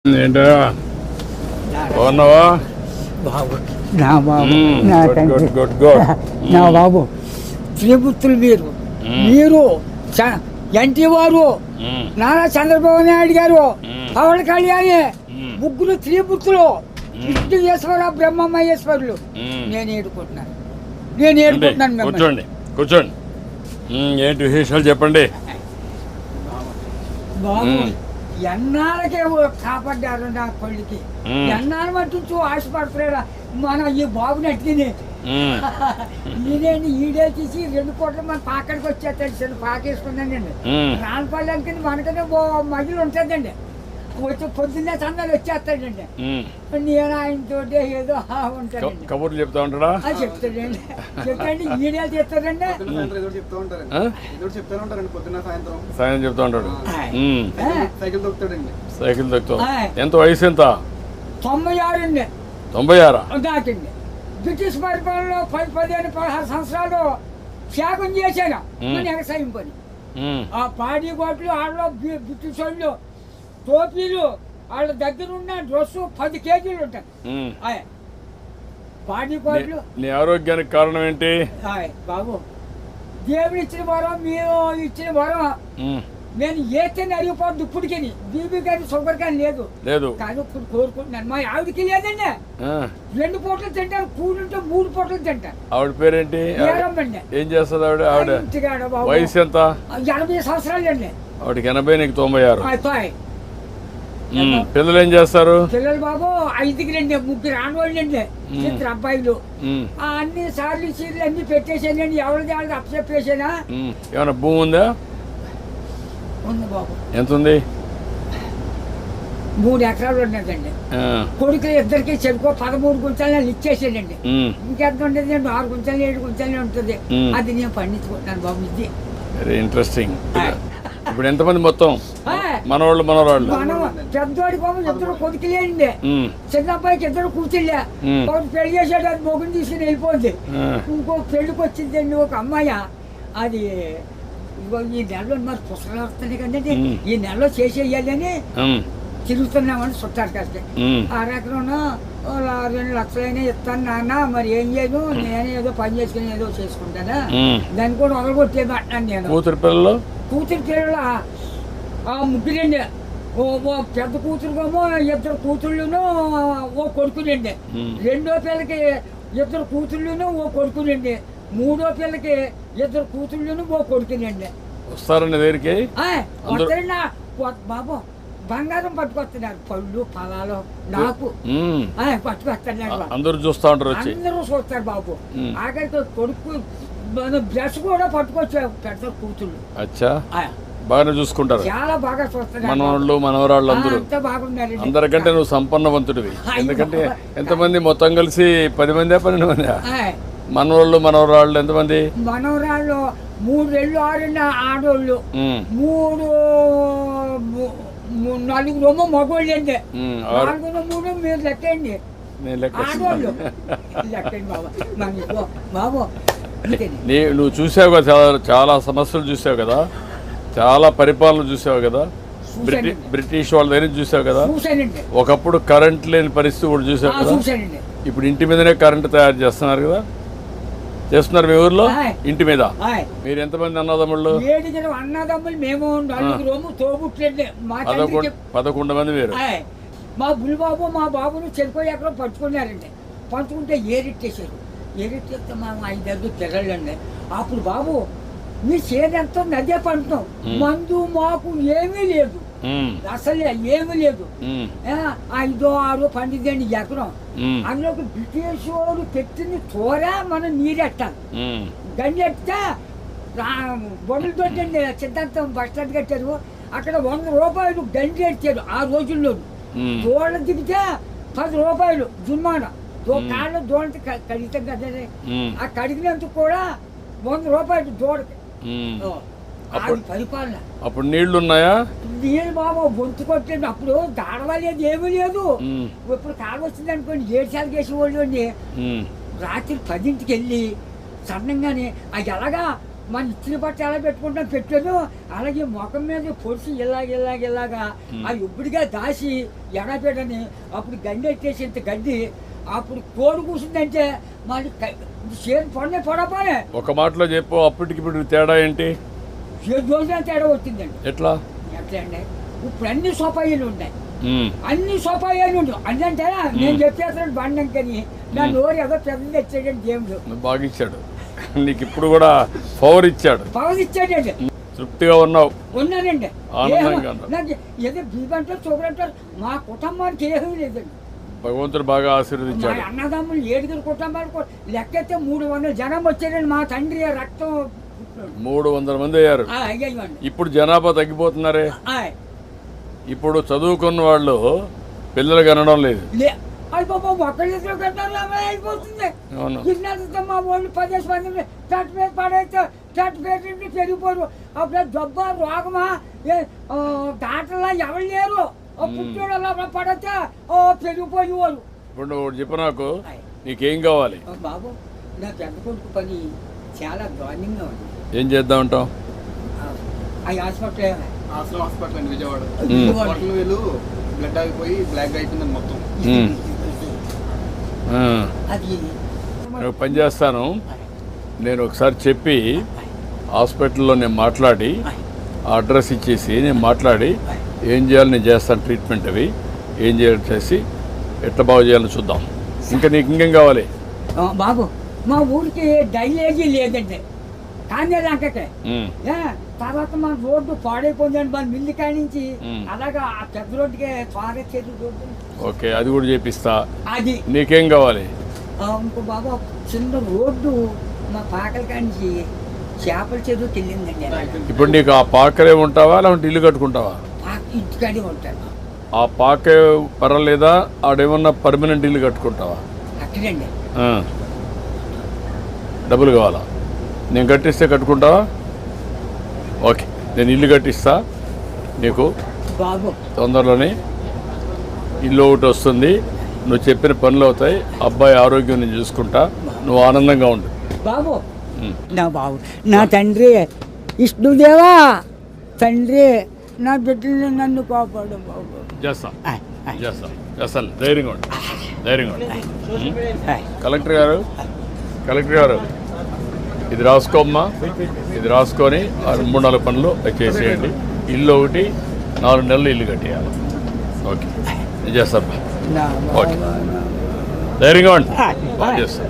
ఏంటా బాగున్నావా? బాబు నా బాబు నా గుడ్ తండ్రి గుడ్ గుడ్ గుడ్. నా బాబు త్రిపుత్రులు మీరు ఎన్టీ వారు నారా చంద్రబాబు నాయుడు గారు పవన్ కళ్యాణ్ ముగ్గురు త్రిపుత్రులు విష్ణుయేశ్వర బ్రహ్మమహేశ్వరులు నేను ఏడుకుంటున్నాను మిమ్మల్ని. కూర్చోండి కూర్చోండి. ఏంటి విశేషాలు చెప్పండి. బాబు ఎన్నాళ్ళకే కాపాడ్డారు నా కొడుకి. ఎన్నాళ్ళు మట్టు ఆశపడతారా మన ఈ బాబుని అట్టిని ఈడే తీసి 2 కోట్లు మన పాకడికి వచ్చేస్తాడు. చిన్న పాకేసుకున్నానండి. రానపల్లి మనకనే మహిళ ఉంటుందండి. వచ్చి పొద్దున్నే సందాలు వచ్చేస్తాడండి. నేను ఆయనతో ఏదో ఉంటానండి. కబుర్లు చెప్తా ఉంటాడా? చెప్తాడండి. చెప్తాండి ఈడే చెప్తాడండి. సాయం చెప్తా ఉంటాడు. సైకిల్ దొక్కుతాడండి. సైకిల్ దొక్కుతాం. ఎంత వయసు ఎంత? 96 అండి. 96 దాకండి. బ్రిటిష్ పరిపాలనలో 15-16 సంవత్సరాలు త్యాగం చేశాను. వ్యవసాయం పని ఆ పాడి గోట్లు వాళ్ళలో బ్రిటిష్ వాళ్ళు టోపీలు వాళ్ళ దగ్గర ఉన్న డ్రెస్సు 10 కేజీలు ఉంటాయి. పాడి గోట్లు. నీ ఆరోగ్యానికి కారణం ఏంటి? బాబు దేవుడు ఇచ్చిన వరం, మీరు ఇచ్చిన వరం. నేను ఏతని అరిగిపోద్దు ఇప్పటికి. బీబీ కానీ షుగర్ కానీ లేదు కానీ ఇప్పుడు కోరుకుంటున్నాను. మా ఆవిడకి లేదండి. 2 పూటలు తింటాను. కూడుంటే 3 పూటలు తింటాను. ఆవిడ పేరేంటి? ఏం చేస్తుంది ఆవిడ? వయసు ఎంత? 80 సంవత్సరాలు అండి. ఆవిడకి 80, నీకు 96. పిల్లలు ఏం చేస్తారు? పిల్లలు బాబు 5కి 3 ఆడవాళ్ళు అండి. 2 అబ్బాయిలు. అన్ని సార్లు సీర్లు అన్ని పెట్టేసానండి. ఎవరిది వాళ్ళకి అప్పచెప్పేసానా. ఏమైనా భూమి ఉందా? ఉంది బాబు. ఎంత ఉంది? 3 ఎకరాలు ఉన్నదండి. కొడుకులు ఇద్దరికి చెరుకో 13 గుంటలు ఇచ్చేసానండి. ఇంకెంత ఉండేది? 6 గుంటలు 7 గుంటలే ఉంటుంది. అది నేను పండించుకుంటున్నాను బాబు. ఇది వెరీ ఇంట్రెస్టింగ్. ఇప్పుడు ఎంతమంది మొత్తం? మనవాళ్ళు మనవరాళ్ళు? పెద్దోడి బాబు 2 కొడుకులేండి. చిన్న అబ్బాయికి 2 కూతుళ్ళే. ఒకటి పెళ్లి చేసాడు. అది మొగుని తీసుకుని వెళ్ళిపోద్ది. ఇంకో పెళ్లికి వచ్చిందండి ఒక అమ్మాయి. అది ఈ నెలలో మరి పుస్తకాలు వస్తున్నాయి కదండి. ఈ నెలలో చేసేయాలని తిరుగుతున్నామని చుట్టారు కాస్తే. 6 ఎకరం 2 లక్షలైనా ఇస్తాను నాన్న. మరి ఏం చేయను, నేను ఏదో పని చేసుకుని ఏదో చేసుకుంటానా. దాన్ని కూడా వదలగొట్టేది అంటున్నాను నేను. కూతురు పిల్లలు 3 ఓ పెద్ద కూతురుకేమో 2 కూతుళ్ళును ఓ కొడుకులండి. 2వ పిల్లకి 2 కూతుళ్ళును ఓ కొడుకులండి. 3వ పిల్లకి 2 కూతుళ్ళును ఓ కొడుకునండి. వస్తారండి దగ్గరికి? వస్తారండి బాబు. బంగారం పట్టుకొస్తున్నారు. పళ్ళు ఫలాలు నాకు పట్టుకొస్తున్నారు. అందరూ చూస్తా ఉంటారు. అందరూ చూస్తారు బాబు. ఆఖరికి కొడుకు బ్రష్ కూడా పట్టుకొచ్చారు. పెద్ద కూతుళ్ళు బాగానే చూసుకుంటారు. చాలా బాగా చూస్తారు. మనవాళ్ళు మనవరాళ్ళు అందరూ బాగున్నారు. అందరికంటే నువ్వు సంపన్నవంతుడివి. ఎందుకంటే ఎంతమంది మొత్తం కలిసి 10 మంది 12 మంది మనవాళ్ళు మనవరాళ్ళు ఎంతమంది? మనవరాళ్ళు 3 ఆడోళ్ళు, 4 మగోళ్ళు అండి. 4 3 మీరు లెక్కండి. ఆడోళ్ళు లెక్కండి బాబు. బాబు నువ్వు చూసావు కదా, చాలా సమస్యలు చూసావు కదా, చాలా పరిపాలన చూసావు కదా, బ్రిటిష్ వాళ్ళ దగ్గర చూసావు కదా. ఒకప్పుడు కరెంట్ లేని పరిస్థితి కూడా చూసావు కదా. ఇప్పుడు ఇంటి మీదనే కరెంట్ తయారు చేస్తున్నారు కదా. చేస్తున్నారు మీ ఊర్లో ఇంటి మీద. మీరు ఎంతమంది అన్నదమ్ముళ్ళు? 7 అన్నదమ్ములు. మేము 4 తోబుట్లండి. 11 మంది మీరు. మా బుల్బాబు మా బాబును చెరుకోయి ఎక్కడో పట్టుకున్నారండి. పట్టుకుంటే ఏరెట్టేశారు. ఏరెట్టేస్తే మా 5 పిల్లలండి. అప్పుడు బాబు మీ చేదంతా నదే పంటున్నాం. మందు మాకు ఏమీ లేదు, అసలు ఏమీ లేదు. 5 6 పండిద్దండి ఎకరం. అందులోకి బ్రిటిష్ వాడు పెట్టింది తోర మనం నీరెట్టాలి. గండి ఎట్టితే బొమ్మలు తోటండి సిద్ధాంతం బస్ స్టాండ్ కట్టారు. అక్కడ 100 రూపాయలు గండి ఎట్టారు ఆ రోజుల్లో. దోళ్ళ దిగితే 10 రూపాయలు జుర్మానా. కాళ్ళు దోళ్ళకి కడిగితే కదా. ఆ కడిగినందుకు కూడా 100 రూపాయలు దోడకి. పరిపాలన. అప్పుడు నీళ్లు ఉన్నాయా? నీళ్ళు బాబు గొంతు కొట్టండి. అప్పుడు దాడవలేదు, ఏమీ లేదు. ఇప్పుడు కాలు వచ్చింది అనుకోండి 7 సార్లు వేసేవాళ్ళు అండి. రాత్రి 10ంటికి వెళ్ళి సన్నంగానే అది ఎలాగా మన ఇచ్చిన బట్ట ఎలా పెట్టుకుంటాం పెట్టాను, అలాగే ముఖం మీద పొడిచి ఇలాగా ఆ ఇప్పుడుగా దాసి ఎడపెట్టని అప్పుడు గడ్డి ఎట్టేసి ఇంత గడ్డి అప్పుడు కోడి కూర్చుందంటే మరి చేతి పడనే పడపోనే. ఒక మాటలో చెప్పు, అప్పటికి ఇప్పుడు తేడా ఏంటి? 7 రోజుల తేడా వచ్చిందండి. ఎట్లా అండి ఇప్పుడు అన్ని సోపాయిలు ఉన్నాయి, అన్ని సోపాయిలు ఉంటాయి. అంటే నేను చెప్పేస్తాను బండం కానీ నా నోరు ఏదో పెద్ద తెచ్చాడండి దేవుడు. బాగా ఇచ్చాడు నీకు, ఇప్పుడు కూడా పవర్ ఇచ్చాడు. ఇచ్చాడండి. తృప్తిగా ఉన్నావు? ఉన్నానండి. ఆనందంగా ఉన్నావు? నాకు ఏదో బీబంటారు చూపరంటారు, మా కుటుంబానికి ఏమీ లేదండి. భగవంతుడు బాగా ఆశీర్వదించాడు. మా అన్నదమ్ములు 7 కుటుంబాలకు లెక్కైతే 300 జనం వచ్చారండి. మా తండ్రి రక్తం 300 మంది అయ్యారు. ఇప్పుడు జనాభా తగ్గిపోతున్నారే. ఇప్పుడు చదువుకున్న వాళ్ళు పిల్లలు కనడం లేదు. అయిపోతుంది. మా వాళ్ళు 10 మంది చట్టు మీద పడేస్తే చట్టు పెట్టి పెరిగిపోరు. అప్పుడు జబ్బా రోగమా డాక్టర్లా ఎవరు లేరు. పుట్టిన పడితే పెరిగిపోయేవారు. ఇప్పుడు నువ్వు చెప్పు నాకు, నీకేం కావాలి? బాబు నా పెద్ద కొడుకు పని చాలా దారుణంగా ఉంది. ఏం చేద్దాం అంటావు? హాస్పిటల్ అండి విజయవాడ. వీళ్ళు బ్లడ్ ఆగిపోయి బ్లాక్ అయిపోయింది మొత్తం. అది నేను పని చేస్తాను, నేను ఒకసారి చెప్పి హాస్పిటల్లో నేను మాట్లాడి అడ్రస్ ఇచ్చేసి నేను మాట్లాడి ఏం చేయాలి నేను చేస్తాను. ట్రీట్మెంట్ అవి ఏం చేయాలి చేసి ఎట్లా బాగు చేయాలని చూద్దాం. ఇంకా నీకు ఇంకేం కావాలి? బాబు మా ఊరికి డైలేజీ లేదండి, కానీ లంకకే. తర్వాత మన రోడ్డు పాడైపోయిందండి, మన మిల్లి కాడి నుంచి అలాగా ఆ పెద్ద రోడ్డుకి త్వరగా చేతి రోడ్డు. ఓకే, అది కూడా చేపిస్తా. అది నీకేం కావాలి? ఇంకో బాబు చిన్న రోడ్డు మా పాకల కాడి నుంచి చేపల చెరువుకి వెళ్ళిందండి. ఇప్పుడు నీకు ఆ పాకలే ఉంటావా లేకుంటే ఇల్లు కట్టుకుంటావా? ఇంటికాడే ఉంటాను. ఆ పాకే పర్వాలేదా? ఆడేమన్నా పర్మనెంట్ ఇల్లు కట్టుకుంటావా? అక్కడండి. డబ్బులు కావాలా? నేను కట్టిస్తే కట్టుకుంటావా? ఓకే, నేను ఇల్లు కట్టిస్తా నీకు. బాబు తొందరలోనే ఇల్లు ఒకటి వస్తుంది, నువ్వు చెప్పిన పనులు అవుతాయి, అబ్బాయి ఆరోగ్యం నేను చూసుకుంటా, నువ్వు ఆనందంగా ఉండు. బాబు నా బాబు నా తండ్రి విష్ణుదేవా, తండ్రి నా బిడ్డల్ని నన్ను కాపాడు బాబు. చేస్తాను, ధైర్యంగా ఉండు. కలెక్టర్ గారు ఇది రాసుకోమ్మా, ఇది రాసుకొని 3-4 పనులు చేసేయండి. ఇల్లు ఒకటి 4 నెలలు ఇల్లు కట్టేయాలి. ఓకే, నేను చేస్తాను. ఓకే, ధైర్యంగా ఉండి చేస్తాను.